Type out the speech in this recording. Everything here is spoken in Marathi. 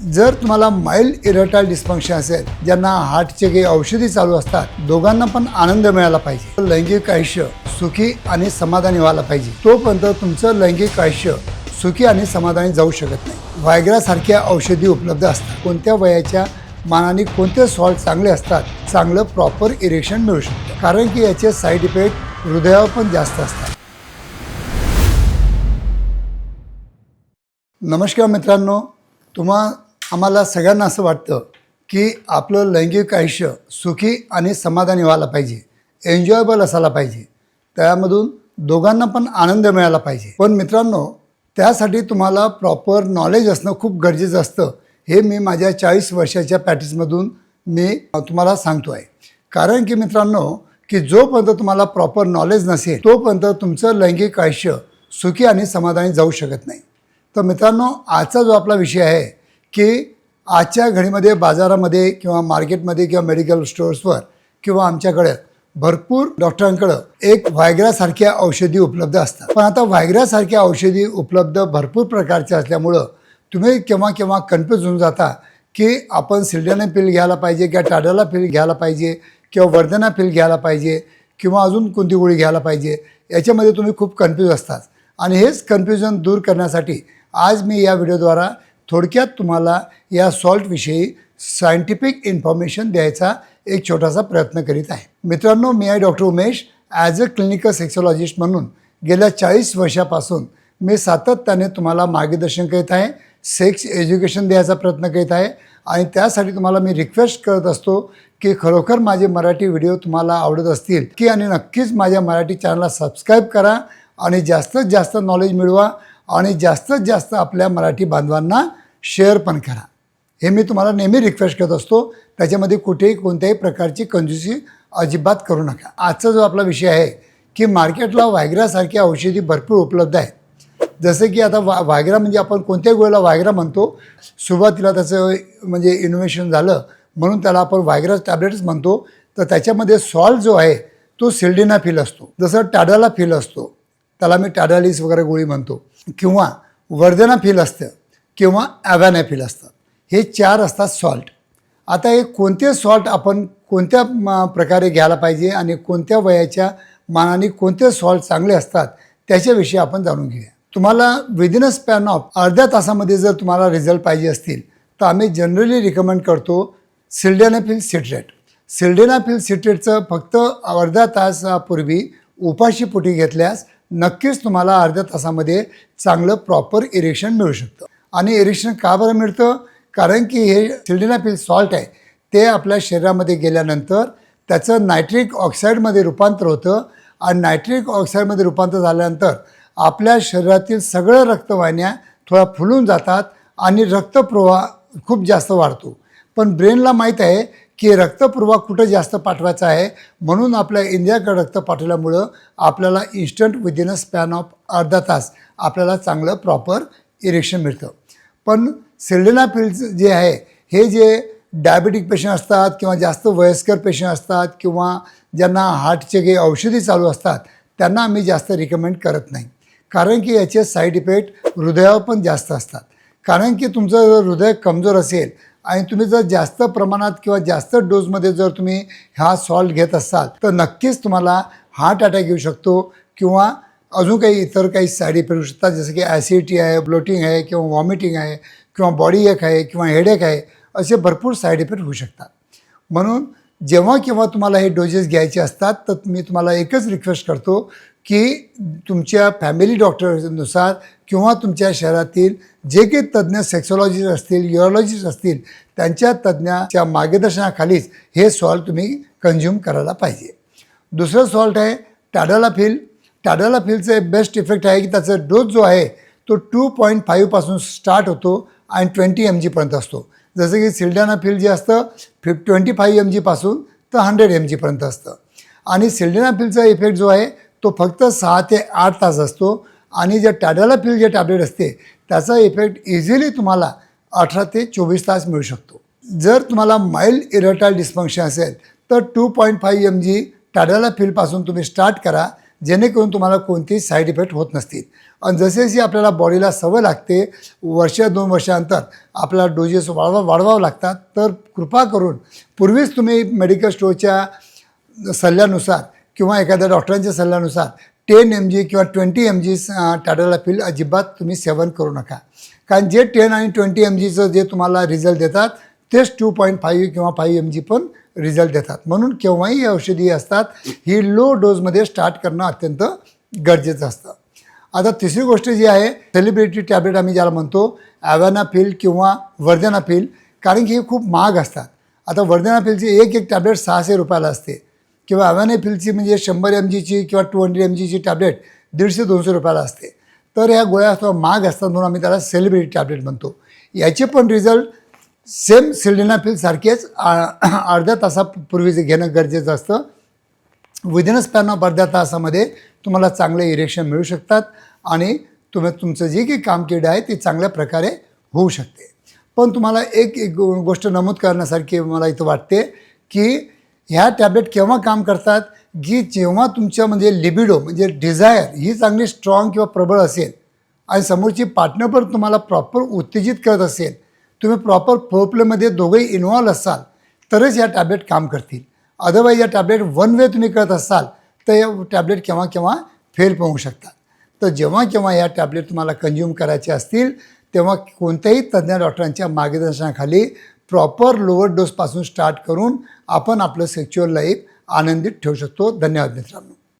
जर तुम्हाला माइल्ड इरेक्टाईल डिस्फंक्शन असेल, ज्यांना हार्टचे काही औषधी चालू असतात, दोघांना पण आनंद मिळाला पाहिजे, लैंगिक आयुष्य सुखी आणि समाधानी व्हायला पाहिजे, तोपर्यंत तुमचं लैंगिक आयुष्य सुखी आणि समाधानी जाऊ शकत नाही। व्हायग्रा सारख्या औषधी उपलब्ध असतात। कोणत्या वयाच्या मानाने कोणते सॉल्ट चांगले असतात, चांगलं प्रॉपर इरेक्शन मिळू शकतं, कारण की याचे साईड इफेक्ट हृदयावर पण जास्त असतात। नमस्कार मित्रांनो, आम्हाला सगळ्यांना असं वाटतं की आपलं लैंगिक आयुष्य सुखी आणि समाधानी व्हायला पाहिजे, एन्जॉयबल असायला पाहिजे, त्यामधून दोघांना पण आनंद मिळाला पाहिजे। पण मित्रांनो, त्यासाठी तुम्हाला प्रॉपर नॉलेज असणं खूप गरजेचं असतं। हे मी माझ्या 40 वर्षाच्या प्रॅक्टिसमधून मी तुम्हाला सांगतो आहे। कारण की मित्रांनो, की जोपर्यंत तुम्हाला प्रॉपर नॉलेज नसेल, तोपर्यंत तुमचं लैंगिक आयुष्य सुखी आणि समाधानी जाऊ शकत नाही। तर मित्रांनो, आजचा जो आपला विषय आहे की आजच्या घडीमध्ये बाजारामध्ये किंवा मार्केटमध्ये किंवा मेडिकल स्टोर्सवर किंवा आमच्याकडे भरपूर डॉक्टरांकडे एक व्हायग्रासारख्या औषधी उपलब्ध असतात। पण आता व्हायग्रासारख्या औषधी उपलब्ध भरपूर प्रकारच्या असल्यामुळं तुम्ही केव्हा केव्हा कन्फ्यूज होऊन जाता की आपण सिल्डेनाफिल घ्यायला पाहिजे किंवा टाडालाफिल घ्यायला पाहिजे किंवा वर्धनाफिल घ्यायला पाहिजे किंवा अजून कोणती गोळी घ्यायला पाहिजे, याच्यामध्ये तुम्ही खूप कन्फ्यूज असतात। आणि हेच कन्फ्युजन दूर करण्यासाठी आज मी या व्हिडिओद्वारा थोडक्यात तुम्हाला या सॉल्टविषयी सायंटिफिक इन्फॉर्मेशन द्यायचा एक छोटासा प्रयत्न करीत आहे। मित्रांनो, मी आहे doctor Umesh. As a clinical sexologist म्हणून गेल्या 40 वर्षापासून मी सातत्याने तुम्हाला मार्गदर्शन करीत आहे, सेक्स एज्युकेशन द्यायचा प्रयत्न करीत आहे। आणि त्यासाठी तुम्हाला मी रिक्वेस्ट करत असतो की खरोखर माझे मराठी व्हिडिओ तुम्हाला आवडत असतील की आणि नक्कीच माझ्या मराठी चॅनलला सबस्क्राईब करा आणि जास्तीत जास्त नॉलेज मिळवा आणि जास्तीत जास्त आपल्या मराठी बांधवांना शेअर पण करा। हे मी तुम्हाला नेहमी रिक्वेस्ट करत असतो। त्याच्यामध्ये कुठेही कोणत्याही प्रकारची कंजूसी अजिबात करू नका। आजचा जो आपला विषय आहे की मार्केटला व्हायग्रासारख्या औषधी भरपूर उपलब्ध आहेत। जसे की आता व्हायग्रा म्हणजे आपण कोणत्याही गोळीला व्हायग्रा म्हणतो। सुरुवातीला त्याचं म्हणजे इनोव्हेशन झालं म्हणून त्याला आपण व्हायग्रा टॅब्लेट्स म्हणतो। तर त्याच्यामध्ये सॉल्ट जो आहे तो सिल्डेनाफिल असतो, जसं टाडालाफिल असतो, त्याला मी टाडालिस वगैरे गोळी म्हणतो, किंवा वर्धनाफिल असतं किंवा ॲव्हॅनाफिल असतं। हे 4 असतात सॉल्ट। आता हे कोणते सॉल्ट आपण कोणत्या प्रकारे घ्यायला पाहिजे आणि कोणत्या वयाच्या मानाने कोणते सॉल्ट चांगले असतात त्याच्याविषयी आपण जाणून घेऊया। तुम्हाला विदिन अ स्पॅन ऑफ अर्ध्या तासामध्ये जर तुम्हाला रिझल्ट पाहिजे असतील तर आम्ही जनरली रिकमेंड करतो सिल्डेनाफिल सिट्रेट। सिल्डेनाफिल सिट्रेटचं फक्त अर्ध्या तासापूर्वी उपाशीपोटी घेतल्यास नक्कीच तुम्हाला अर्ध्या तासामध्ये चांगलं प्रॉपर इरेक्शन मिळू शकतं। आणि इरेक्शन का बरं मिळतं? कारण की हे सिल्डेनाफिल सॉल्ट आहे ते आपल्या शरीरामध्ये गेल्यानंतर त्याचं नायट्रिक ऑक्साईडमध्ये रूपांतर होतं आणि नायट्रिक ऑक्साईडमध्ये रूपांतर झाल्यानंतर आपल्या शरीरातील सगळं रक्तवाहिन्या थोडा फुलून जातात आणि रक्तप्रवाह खूप जास्त वाढतो। पण ब्रेनला माहीत आहे की रक्तप्रवाह कुठं जास्त पाठवायचा आहे, म्हणून आपल्या इंडियाकडे रक्त पाठवल्यामुळं आपल्याला instant within a span of अर्धा तास आपल्याला चांगलं प्रॉपर इरेक्शन मिळतं। पण सिल्डेनाफिल जे आहे हे जे डायबेटिक पेशंट असतात किंवा जास्त वयस्कर पेशंट असतात किंवा ज्यांना हार्टचे काही औषधी चालू असतात त्यांना आम्ही जास्त रिकमेंड करत नाही। कारण की याचे साईड इफेक्ट हृदयावर पण जास्त असतात। कारण की तुमचं जर हृदय कमजोर असेल आणि तुम्ही जर जास्त प्रमाणात किंवा जास्त डोजमध्ये जर तुम्ही हा सॉल्ट घेत असाल तर नक्कीच तुम्हाला हार्ट अटॅक येऊ शकतो किंवा अजून काही इतर काही साईड इफेक्ट होऊ शकतात, जसं की ॲसिडिटी आहे, ब्लोटिंग आहे किंवा वॉमिटिंग आहे किंवा बॉडी एक आहे किंवा हेडेक आहे, असे भरपूर साईड इफेक्ट होऊ शकतात। म्हणून जेव्हा केव्हा तुम्हाला हे डोजेस घ्यायचे असतात तर मी तुम्हाला एकच रिक्वेस्ट करतो की तुमच्या फॅमिली डॉक्टरनुसार किंवा तुमच्या शहरातील जे काही तज्ज्ञ सेक्सॉलॉजिस्ट असतील, युरोलॉजिस्ट असतील, त्यांच्या तज्ज्ञाच्या मार्गदर्शनाखालीच हे सॉल्ट तुम्ही कंझ्युम करायला पाहिजे। दुसरं सॉल्ट आहे टाडालाफिल। टाडालाफिलचं बेस्ट इफेक्ट आहे की त्याचा डोस जो आहे तो 2.5 पासून स्टार्ट होतो आणि 20 mg पर्यंत असतो। जसं की सिल्डेनाफिल जे असतं 25 mg पासून तर 100 mg पर्यंत असतं। आणि सिल्डेनाफिलचा इफेक्ट जो आहे तो फक्त 6 ते 8 तास असतो आणि जे टाडालाफिल जे टॅब्लेट असते त्याचा इफेक्ट इझिली तुम्हाला 18 ते 24 तास मिळू शकतो। जर तुम्हाला माइल्ड इरेक्टाईल डिस्फंक्शन असेल तर 2.5 mg टाडालाफिलपासून तुम्ही स्टार्ट करा। जेणेकरून तुम्हाला कोणतीही साईड इफेक्ट होत नसतील. आणि जसे आपल्याला बॉडीला सवय लागते, वर्ष 2 वर्षानंतर आपल्याला डोजेस वाढवावं लागतात. तर कृपा करून पूर्वीच तुम्ही मेडिकल स्टोअरच्या सल्ल्यानुसार किंवा एखाद्या डॉक्टरांच्या सल्ल्यानुसार 10 mg किंवा 20 mg टॅडलाफिल अजिबात तुम्ही सेवन करू नका. कारण जे 10 आणि 20 mgचं जे तुम्हाला रिझल्ट देतात तेच 2.5 किंवा 5 mg पण रिझल्ट देतात. म्हणून केव्हाही ही औषधी असतात ही लो डोजमध्ये स्टार्ट करणं अत्यंत गरजेचं असतं. आता तिसरी गोष्ट जी आहे, सेलिब्रिटी टॅबलेट आम्ही ज्याला म्हणतो, ॲव्हॅनाफिल किंवा वर्धनाफिल, कारण की हे खूप महाग असतात. आता वर्धनाफिलची एक टॅबलेट 600 रुपयाला असते किंवा ॲव्हॅनाफिलची म्हणजे 100 mgची किंवा 200 mgची टॅबलेट 150-200 रुपयाला असते. तर ह्या गोळ्या थोडा महाग असतात म्हणून आम्ही त्याला सेलिब्रिटी टॅबलेट म्हणतो. याचे पण रिझल्ट सेम सिल्डेनाफिल सारखेच अर्ध्या तासापूर्वीच घेणं गरजेचं असतं. विदिन स्पॅन ऑफ अर्ध्या तासामध्ये तुम्हाला चांगले इरेक्शन मिळू शकतात आणि तुमचं जे काही कामकीड आहे ती चांगल्या प्रकारे होऊ शकते. पण तुम्हाला एक गोष्ट नमूद करण्यासारखी मला इथं वाटते की ह्या टॅबलेट केव्हा काम करतात, की जेव्हा तुमच्या म्हणजे लिबिडो म्हणजे डिझायर ही चांगली स्ट्रॉंग किंवा प्रबळ असेल आणि समोरची पार्टनर पण तुम्हाला प्रॉपर उत्तेजित करत असेल, तुम्ही प्रॉपर फोरप्लेमध्ये दोघंही इन्व्हॉल्व असाल तरच या टॅबलेट काम करतील. अदरवाईज या टॅबलेट वन वे तुम्ही करत असाल तर या टॅबलेट केव्हा केव्हा फेल पण होऊ शकतात. तर जेव्हा केव्हा या टॅबलेट तुम्हाला कंझ्युम करायचे असतील तेव्हा कोणत्याही तज्ज्ञ डॉक्टरांच्या मार्गदर्शनाखाली प्रॉपर लोअर डोसपासून स्टार्ट करून आपण आपलं सेक्च्युअल लाईफ आनंदित ठेवू शकतो. धन्यवाद मित्रांनो.